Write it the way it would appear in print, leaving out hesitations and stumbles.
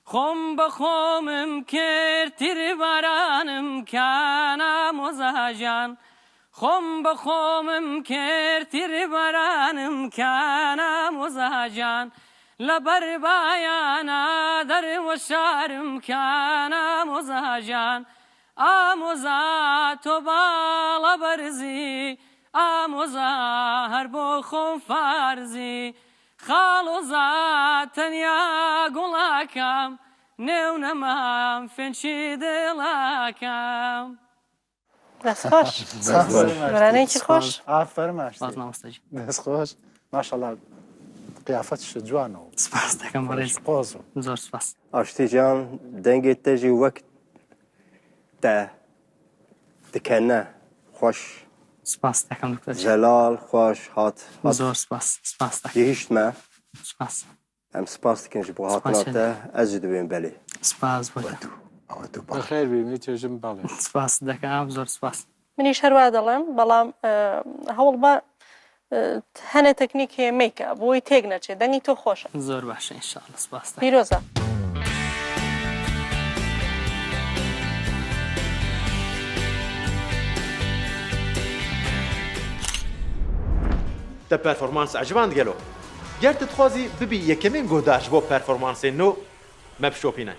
خم بخومم کرد تیر بارانم کانا مزاجان خم بخومم کرد تیر بارانم کانا مزاجان لبر بایانا در وشارم کانا مزاجان آموزا تو بالا برزی آموزا هر بو خم فارزی خالوزا تنیا گولاکم نێو نەمام فێنچی دڵاکەم. دەست خۆش بەرانەیەکی خۆش. ئافەرمە باز مامۆستاجی دەست خۆش ماشەڵڵا قیافەتش جوانەوە سپاس دەکەم بەڕێز قۆز زۆر سپاس. ئاشتیجان دەنگێت تەژی وەک تە دکەنە خۆش سپاس دەکەم دکتۆر جەلال خۆش هات زۆر سپاس سپاس دەکەم گەیشتمە سپاس ئەم سپاس دەکەن ji بۆ هاتناتە ئەز دەبێن بەلێ سپاس بۆ بەخێر ببینی توێژم بەڵێ سپاس دەکەم زۆر سپاس. منیش هەروە دەڵێم بەڵام هەوڵ بە هەنە تەکنیک هەیە مەیکە بۆی تێک نەچێت دەنگی تۆ خۆشە. زۆر باشە ئینشاءڵڵا سپاس دەکەم. پیرۆزە. تا پرفورمانس عجبان دگەلۆ گەر تتخوازی ببی یەکەمین گۆداش بۆ پەرفۆرمانسێ نۆ مەبشۆپینە